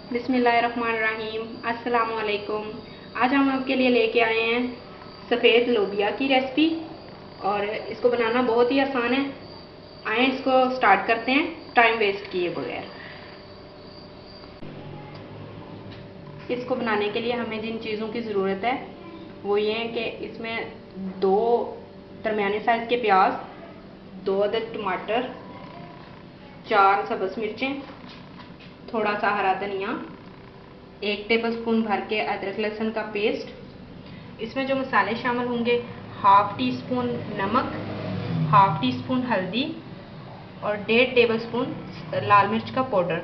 बिस्मिल्लाहिर्रहमानिर्रहीम। अस्सलाम वालेकुम। आज हम आपके लिए लेके आए हैं सफ़ेद लोबिया की रेसिपी और इसको बनाना बहुत ही आसान है। आए इसको स्टार्ट करते हैं टाइम वेस्ट किए बगैर। इसको बनाने के लिए हमें जिन चीज़ों की ज़रूरत है वो ये है कि इसमें 2 दरमियाने साइज़ के प्याज, 2 अदद टमाटर, 4 सब्ज़ मिर्चें, थोड़ा सा हरा धनिया, 1 टेबलस्पून भर के अदरक लहसुन का पेस्ट। इसमें जो मसाले शामिल होंगे, हाफ टी स्पून नमक, हाफ टी स्पून हल्दी और 1.5 टेबलस्पून लाल मिर्च का पाउडर।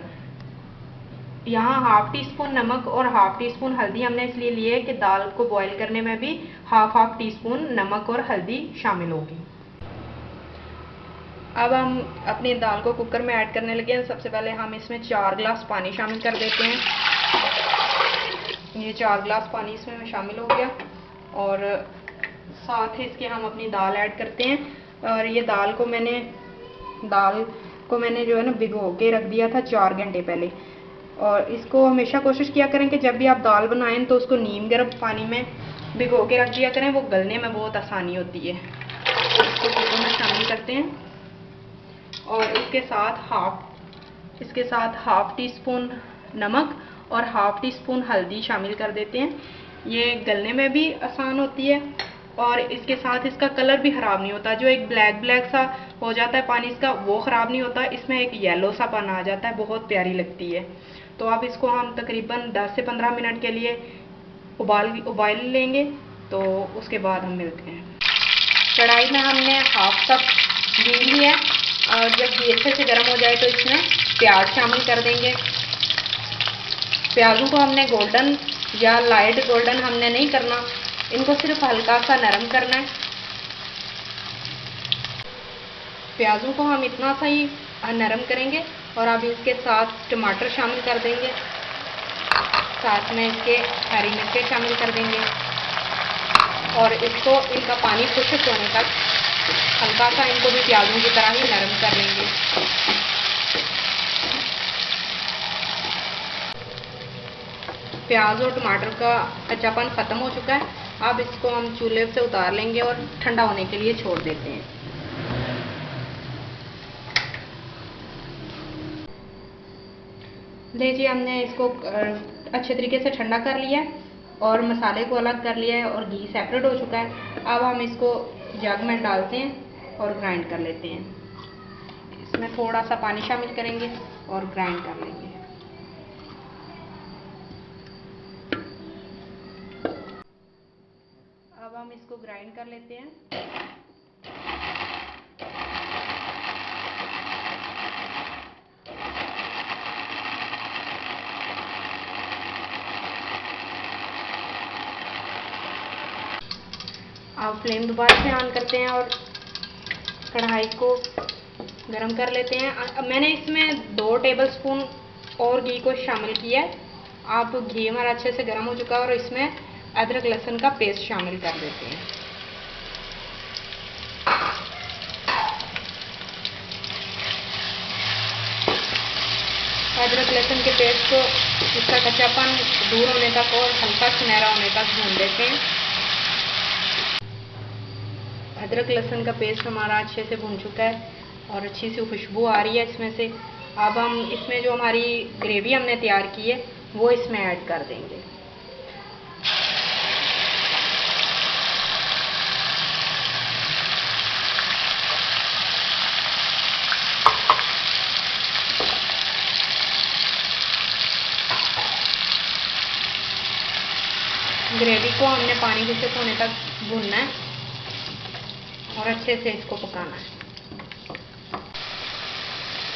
यहाँ हाफ टी स्पून नमक और हाफ टी स्पून हल्दी हमने इसलिए लिए है कि दाल को बॉईल करने में भी हाफ टी स्पून नमक और हल्दी शामिल होगी। अब हम अपनी दाल को कुकर में ऐड करने लगे हैं। सबसे पहले हम इसमें 4 गिलास पानी शामिल कर देते हैं। ये 4 गिलास पानी इसमें शामिल हो गया और साथ ही इसके हम अपनी दाल ऐड करते हैं। और ये दाल को मैंने जो है ना भिगो के रख दिया था 4 घंटे पहले। और इसको हमेशा कोशिश किया करें कि जब भी आप दाल बनाएं तो उसको नीम गर्म पानी में भिगो के रख दिया करें, वो गलने में बहुत आसानी होती है। इसको कुकर में शामिल करते हैं और इसके साथ हाफ टी स्पून नमक और हाफ टी स्पून हल्दी शामिल कर देते हैं। ये गलने में भी आसान होती है और इसके साथ इसका कलर भी ख़राब नहीं होता। जो एक ब्लैक सा हो जाता है पानी इसका, वो ख़राब नहीं होता। इसमें एक येलो सा पानी आ जाता है, बहुत प्यारी लगती है। तो अब इसको हम तकरीबन 10 से 15 मिनट के लिए उबाल लेंगे, तो उसके बाद हम मिलते हैं। कढ़ाई में हमने हाफ कप घी लिया है और जब घी अच्छे से गर्म हो जाए तो इसमें प्याज शामिल कर देंगे। प्याज़ों को हमने गोल्डन या लाइट गोल्डन हमने नहीं करना, इनको सिर्फ हल्का सा नरम करना है। प्याज़ों को हम इतना सा ही नरम करेंगे और अब इसके साथ टमाटर शामिल कर देंगे, साथ में इसके हरी मिर्चें शामिल कर देंगे और इनका पानी खुश्क होने तक हल्का सा इनको भी प्याज़ों की तरह ही नरम कर लेंगे। प्याज और टमाटर का कच्चापन ख़त्म हो चुका है। अब इसको हम चूल्हे से उतार लेंगे और ठंडा होने के लिए छोड़ देते हैं। लीजिए, हमने इसको अच्छे तरीके से ठंडा कर लिया है और मसाले को अलग कर लिया है और घी सेपरेट हो चुका है। अब हम इसको जग में डालते हैं और ग्राइंड कर लेते हैं। इसमें थोड़ा सा पानी शामिल करेंगे और ग्राइंड कर लेंगे। अब हम इसको ग्राइंड कर लेते हैं। अब फ्लेम दोबारा से ऑन करते हैं और कढ़ाई को गरम कर लेते हैं। अब मैंने इसमें 2 टेबलस्पून और घी को शामिल किया है। अब घी हमारा अच्छे से गर्म हो चुका है और इसमें अदरक लहसुन का पेस्ट शामिल कर देते हैं। अदरक लहसुन के पेस्ट को इसका कच्चापन दूर होने तक और हल्का सुनहरा होने तक भून देते हैं। अदरक लहसुन का पेस्ट हमारा अच्छे से भून चुका है और अच्छी सी खुशबू आ रही है इसमें से। अब हम इसमें जो हमारी ग्रेवी हमने तैयार की है वो इसमें ऐड कर देंगे। ग्रेवी को हमने पानी खुश्क होने तक भूनना है और अच्छे से इसको पकाना है।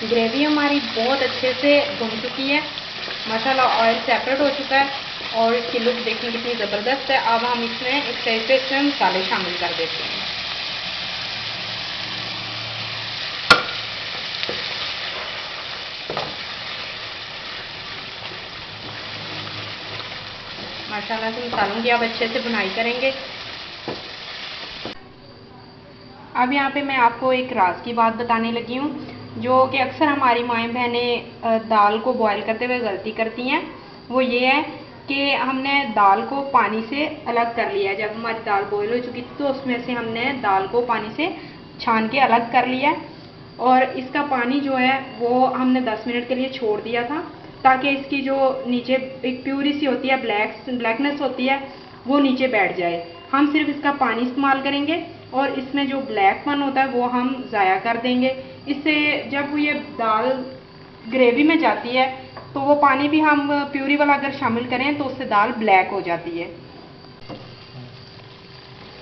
ग्रेवी हमारी बहुत अच्छे से भुन चुकी है, माशाल्लाह ऑयल सेपरेट हो चुका है और इसकी लुक देखने कितनी ज़बरदस्त है। अब हम इसमें एक साइड पे इसमें मसाले शामिल कर देते हैं। माशाल्लाह से मसालों की आप अच्छे से भुनाई करेंगे। अब यहाँ पे मैं आपको एक राज की बात बताने लगी हूँ। जो कि अक्सर हमारी माएँ बहनें दाल को बॉयल करते हुए गलती करती हैं, वो ये है कि हमने दाल को पानी से अलग कर लिया है। जब हमारी दाल बॉयल हो चुकी थी तो उसमें से हमने दाल को पानी से छान के अलग कर लिया है, और इसका पानी जो है वो हमने 10 मिनट के लिए छोड़ दिया था, ताकि इसकी जो नीचे एक प्यूरी सी होती है, ब्लैकनेस होती है, वो नीचे बैठ जाए। हम सिर्फ इसका पानी इस्तेमाल करेंगे और इसमें जो ब्लैकपन होता है वो हम ज़ाया कर देंगे। इससे जब ये दाल ग्रेवी में जाती है तो वो पानी भी हम प्यूरी वाला अगर शामिल करें तो उससे दाल ब्लैक हो जाती है।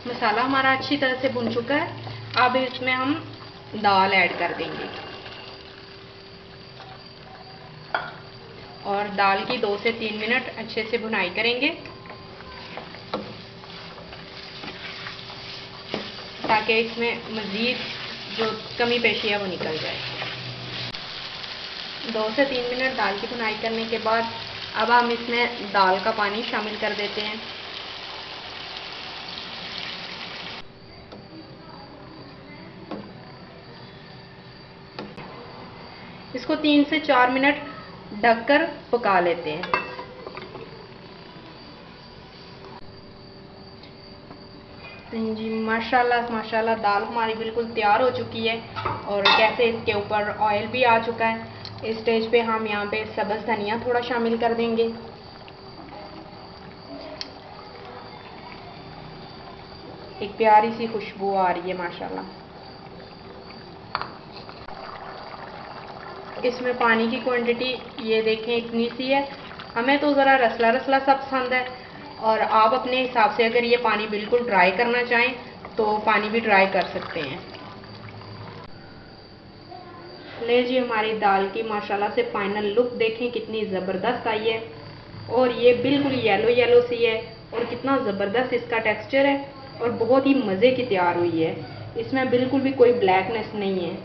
मसाला हमारा अच्छी तरह से भुन चुका है, अब इसमें हम दाल ऐड कर देंगे और दाल की 2 से 3 मिनट अच्छे से भुनाई करेंगे, ताकि इसमें मज़ीद जो कमी पेशी है वो निकल जाए। 2 से 3 मिनट दाल की भुनाई करने के बाद अब हम इसमें दाल का पानी शामिल कर देते हैं। इसको 3 से 4 मिनट ढककर पका लेते हैं। जी माशाल्लाह माशाल्लाह, दाल हमारी बिल्कुल तैयार हो चुकी है और कैसे इसके ऊपर ऑयल भी आ चुका है। इस स्टेज पे हम यहाँ पे सब्ज़ धनिया थोड़ा शामिल कर देंगे। एक प्यारी सी खुशबू आ रही है माशाल्लाह। इसमें पानी की क्वांटिटी ये देखें इतनी सी है। हमें तो ज़रा रसला रसला सा पसंद है, और आप अपने हिसाब से अगर ये पानी बिल्कुल ड्राई करना चाहें तो पानी भी ड्राई कर सकते हैं। ले जी, हमारी दाल की माशाल्लाह से फाइनल लुक देखें कितनी ज़बरदस्त आई है, और ये बिल्कुल येलो येलो सी है, और कितना ज़बरदस्त इसका टेक्सचर है, और बहुत ही मज़े की तैयार हुई है। इसमें बिल्कुल भी कोई ब्लैकनेस नहीं है।